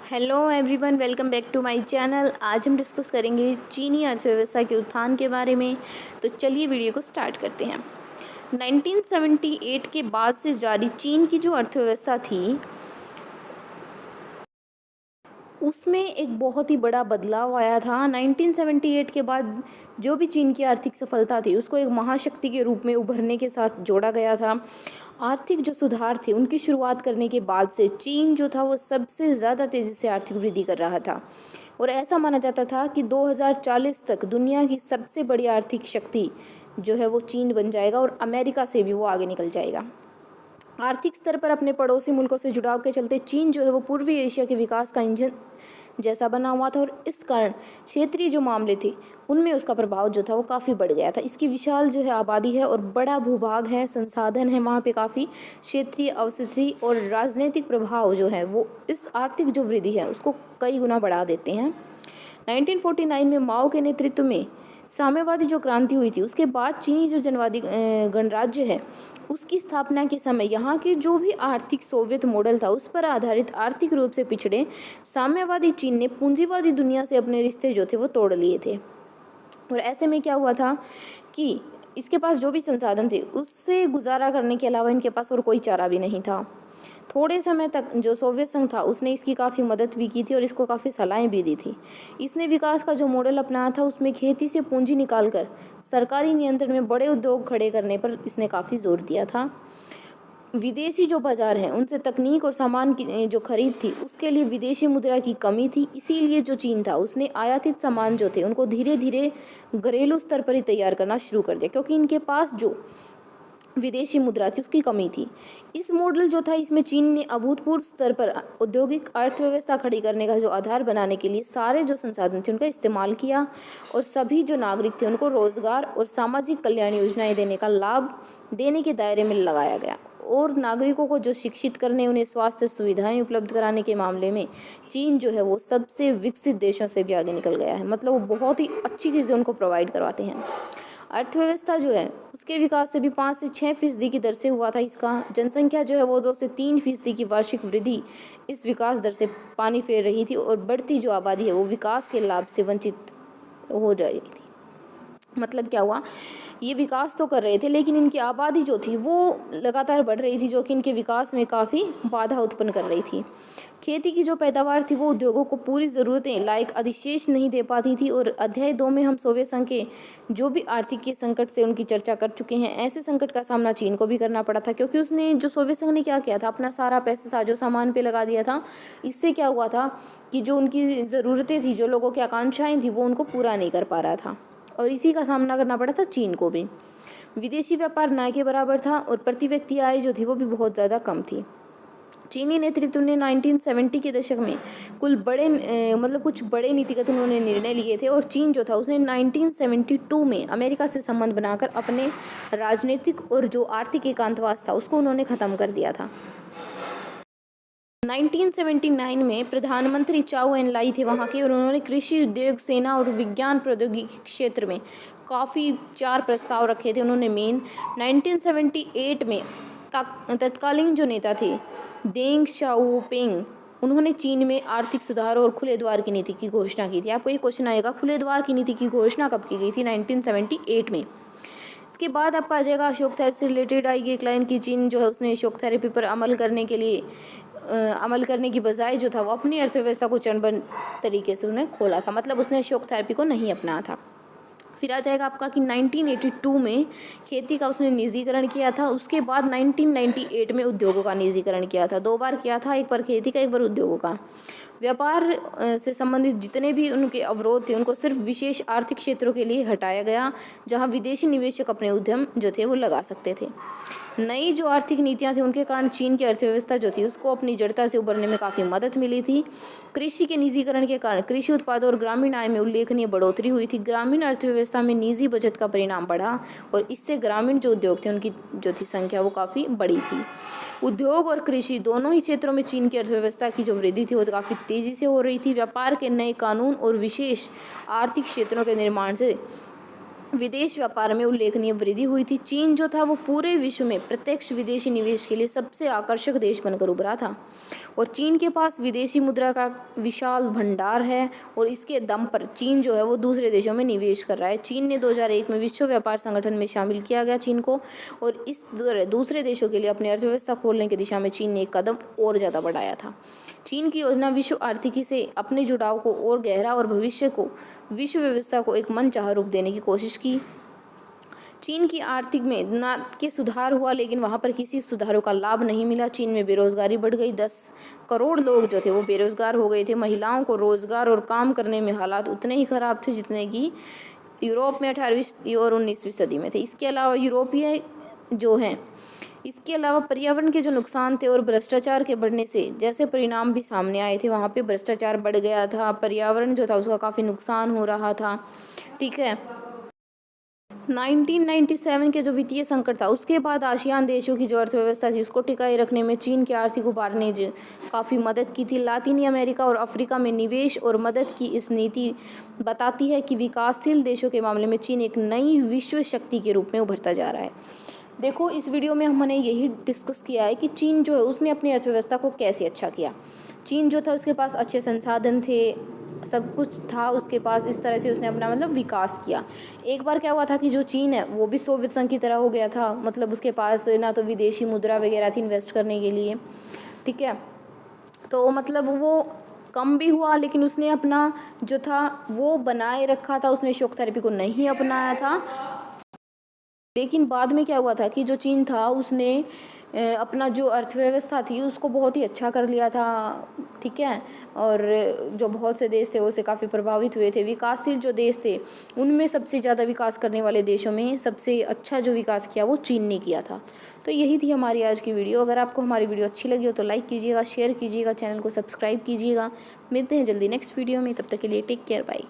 Hello everyone, welcome back to my channel. आज हम discuss करेंगे चीनी अर्थव्यवस्था के उत्थान के बारे में। तो चलिए वीडियो को स्टार्ट करते हैं। 1978 के बाद से जारी चीन की जो अर्थव्यवस्था थी उसमें एक बहुत ही बड़ा बदलाव आया था। 1978 के बाद जो भी चीन की आर्थिक सफलता थी उसको एक महाशक्ति के रूप में उभरने के साथ जोड़ा गया था। आर्थिक जो सुधार थे उनकी शुरुआत करने के बाद से चीन जो था वो सबसे ज़्यादा तेज़ी से आर्थिक वृद्धि कर रहा था और ऐसा माना जाता था कि 2040 तक दुनिया की सबसे बड़ी आर्थिक शक्ति जो है वो चीन बन जाएगा और अमेरिका से भी वो आगे निकल जाएगा। आर्थिक स्तर पर अपने पड़ोसी मुल्कों से जुड़ाव के चलते चीन जो है वो पूर्वी एशिया के विकास का इंजन जैसा बना हुआ था और इस कारण क्षेत्रीय जो मामले थे उनमें उसका प्रभाव जो था वो काफ़ी बढ़ गया था। इसकी विशाल जो है आबादी है और बड़ा भूभाग है, संसाधन है वहाँ पे काफ़ी, क्षेत्रीय अवस्थिति और राजनीतिक प्रभाव जो है वो इस आर्थिक जो वृद्धि है उसको कई गुना बढ़ा देते हैं। 1949 में माओ के नेतृत्व में साम्यवादी जो क्रांति हुई थी उसके बाद चीनी जो जनवादी गणराज्य है उसकी स्थापना के समय यहाँ के जो भी आर्थिक सोवियत मॉडल था उस पर आधारित आर्थिक रूप से पिछड़े साम्यवादी चीन ने पूंजीवादी दुनिया से अपने रिश्ते जो थे वो तोड़ लिए थे। और ऐसे में क्या हुआ था कि इसके पास जो भी संसाधन थे उससे गुजारा करने के अलावा इनके पास और कोई चारा भी नहीं था। थोड़े समय तक जो सोवियत संघ था उसने इसकी काफ़ी मदद भी की थी और इसको काफ़ी सलाहें भी दी थी। इसने विकास का जो मॉडल अपनाया था उसमें खेती से पूंजी निकालकर सरकारी नियंत्रण में बड़े उद्योग खड़े करने पर इसने काफ़ी जोर दिया था। विदेशी जो बाजार हैं उनसे तकनीक और सामान की जो खरीद थी उसके लिए विदेशी मुद्रा की कमी थी, इसीलिए जो चीन था उसने आयातित सामान जो थे उनको धीरे धीरे घरेलू स्तर पर ही तैयार करना शुरू कर दिया क्योंकि इनके पास जो विदेशी मुद्रा थी उसकी कमी थी। इस मॉडल जो था इसमें चीन ने अभूतपूर्व स्तर पर औद्योगिक अर्थव्यवस्था खड़ी करने का जो आधार बनाने के लिए सारे जो संसाधन थे उनका इस्तेमाल किया और सभी जो नागरिक थे उनको रोजगार और सामाजिक कल्याण योजनाएं देने का लाभ देने के दायरे में लगाया गया और नागरिकों को जो शिक्षित करने, उन्हें स्वास्थ्य सुविधाएं उपलब्ध कराने के मामले में चीन जो है वो सबसे विकसित देशों से भी आगे निकल गया है। मतलब वो बहुत ही अच्छी चीज़ें उनको प्रोवाइड करवाते हैं। अर्थव्यवस्था जो है उसके विकास से भी 5 से 6% की दर से हुआ था। इसका जनसंख्या जो है वो 2 से 3% की वार्षिक वृद्धि इस विकास दर से पानी फेर रही थी और बढ़ती जो आबादी है वो विकास के लाभ से वंचित हो जा रही थी। मतलब क्या हुआ, ये विकास तो कर रहे थे लेकिन इनकी आबादी जो थी वो लगातार बढ़ रही थी जो कि इनके विकास में काफ़ी बाधा उत्पन्न कर रही थी। खेती की जो पैदावार थी वो उद्योगों को पूरी ज़रूरतें लायक अधिशेष नहीं दे पाती थी और अध्याय 2 में हम सोवियत संघ के जो भी आर्थिक के संकट से उनकी चर्चा कर चुके हैं। ऐसे संकट का सामना चीन को भी करना पड़ा था क्योंकि उसने जो सोवियत संघ ने क्या किया था, अपना सारा पैसा साजो सामान पे लगा दिया था। इससे क्या हुआ था कि जो उनकी ज़रूरतें थी, जो लोगों की आकांक्षाएँ थी वो उनको पूरा नहीं कर पा रहा था और इसी का सामना करना पड़ा था चीन को भी। विदेशी व्यापार ना के बराबर था और प्रति व्यक्ति आय जो थी वो भी बहुत ज़्यादा कम थी। चीनी नेतृत्व ने 1970 के दशक में कुछ बड़े नीतिगत उन्होंने निर्णय लिए थे और चीन जो था उसने 1972 में अमेरिका से संबंध बनाकर अपने राजनीतिक और जो आर्थिक एकांतवास था उसको उन्होंने ख़त्म कर दिया था। 1979 में प्रधानमंत्री चाउ एन लाई थे वहाँ के और उन्होंने कृषि, उद्योग, सेना और विज्ञान प्रौद्योगिकी क्षेत्र में काफ़ी 4 प्रस्ताव रखे थे उन्होंने मेन। 1978 में तत्कालीन जो नेता थे देंग शाओपिंग, उन्होंने चीन में आर्थिक सुधार और खुले द्वार की नीति की घोषणा की थी। आपको ये क्वेश्चन आएगा, खुले द्वार की नीति की घोषणा कब की गई थी? 1978 में। इसके बाद आपका आ जाएगा अशोक थेरेपी से रिलेटेड आएगी एक लाइन की चीन जो है उसने अशोक थेरेपी पर अमल करने की बजाय जो था वो अपनी अर्थव्यवस्था को चरणबद्ध तरीके से उन्हें खोला था। मतलब उसने अशोक थेरेपी को नहीं अपनाया था। फिर आ जाएगा आपका कि 1982 में खेती का उसने निजीकरण किया था। उसके बाद 1998 में उद्योगों का निजीकरण किया था। 2 बार किया था, एक बार खेती का, एक बार उद्योगों का। व्यापार से संबंधित जितने भी उनके अवरोध थे उनको सिर्फ विशेष आर्थिक क्षेत्रों के लिए हटाया गया जहां विदेशी निवेशक अपने उद्यम जो थे वो लगा सकते थे। नई जो आर्थिक नीतियां थी उनके कारण चीन की अर्थव्यवस्था जो थी उसको अपनी जड़ता से उभरने में काफ़ी मदद मिली थी। कृषि के निजीकरण के कारण कृषि उत्पादों और ग्रामीण आय में उल्लेखनीय बढ़ोतरी हुई थी। ग्रामीण अर्थव्यवस्था में निजी बचत का परिणाम बढ़ा और इससे ग्रामीण जो उद्योग थे उनकी जो थी संख्या वो काफ़ी बड़ी थी। उद्योग और कृषि दोनों ही क्षेत्रों में चीन की अर्थव्यवस्था की जो वृद्धि थी वो काफ़ी तेज़ी से हो रही थी। व्यापार के नए कानून और विशेष आर्थिक क्षेत्रों के निर्माण से विदेश व्यापार में उल्लेखनीय वृद्धि हुई थी। चीन जो था वो पूरे विश्व में प्रत्यक्ष विदेशी निवेश के लिए सबसे आकर्षक देश बनकर उभरा था और चीन के पास विदेशी मुद्रा का विशाल भंडार है और इसके दम पर चीन जो है वो दूसरे देशों में निवेश कर रहा है। चीन ने 2001 में विश्व व्यापार संगठन में शामिल किया गया चीन को, और इस दूसरे देशों के लिए अपनी अर्थव्यवस्था खोलने की दिशा में चीन ने एक कदम और ज़्यादा बढ़ाया था। चीन की योजना विश्व आर्थिकी से अपने जुड़ाव को और गहरा और भविष्य को विश्व व्यवस्था को एक मनचाहा रूप देने की कोशिश की। चीन की आर्थिक में न के सुधार हुआ, लेकिन वहाँ पर किसी सुधारों का लाभ नहीं मिला। चीन में बेरोजगारी बढ़ गई, 10 करोड़ लोग जो थे वो बेरोजगार हो गए थे। महिलाओं को रोजगार और काम करने में हालात उतने ही खराब थे जितने कि यूरोप में 18वीं और 19वीं सदी में थे। इसके अलावा यूरोपीय जो हैं, इसके अलावा पर्यावरण के जो नुकसान थे और भ्रष्टाचार के बढ़ने से जैसे परिणाम भी सामने आए थे। वहाँ पे भ्रष्टाचार बढ़ गया था, पर्यावरण जो था उसका काफ़ी नुकसान हो रहा था। ठीक है, 1997 के जो वित्तीय संकट था उसके बाद आसियान देशों की जो अर्थव्यवस्था थी उसको टिकाए रखने में चीन के आर्थिक उभार ने काफ़ी मदद की थी। लातीनी अमेरिका और अफ्रीका में निवेश और मदद की इस नीति बताती है कि विकासशील देशों के मामले में चीन एक नई विश्व शक्ति के रूप में उभरता जा रहा है। देखो, इस वीडियो में हमने यही डिस्कस किया है कि चीन जो है उसने अपनी अर्थव्यवस्था को कैसे अच्छा किया। चीन जो था उसके पास अच्छे संसाधन थे, सब कुछ था उसके पास, इस तरह से उसने अपना मतलब विकास किया। एक बार क्या हुआ था कि जो चीन है वो भी सोवियत संघ की तरह हो गया था, मतलब उसके पास ना तो विदेशी मुद्रा वगैरह थी इन्वेस्ट करने के लिए। ठीक है, तो मतलब वो कम भी हुआ, लेकिन उसने अपना जो था वो बनाए रखा था, उसने शॉक थेरेपी को नहीं अपनाया था। लेकिन बाद में क्या हुआ था कि जो चीन था उसने अपना जो अर्थव्यवस्था थी उसको बहुत ही अच्छा कर लिया था। ठीक है, और जो बहुत से देश थे उससे काफ़ी प्रभावित हुए थे। विकासशील जो देश थे उनमें सबसे ज़्यादा विकास करने वाले देशों में सबसे अच्छा जो विकास किया वो चीन ने किया था। तो यही थी हमारी आज की वीडियो। अगर आपको हमारी वीडियो अच्छी लगी हो तो लाइक कीजिएगा, शेयर कीजिएगा, चैनल को सब्सक्राइब कीजिएगा। मिलते हैं जल्दी नेक्स्ट वीडियो में, तब तक के लिए टेक केयर, बाय।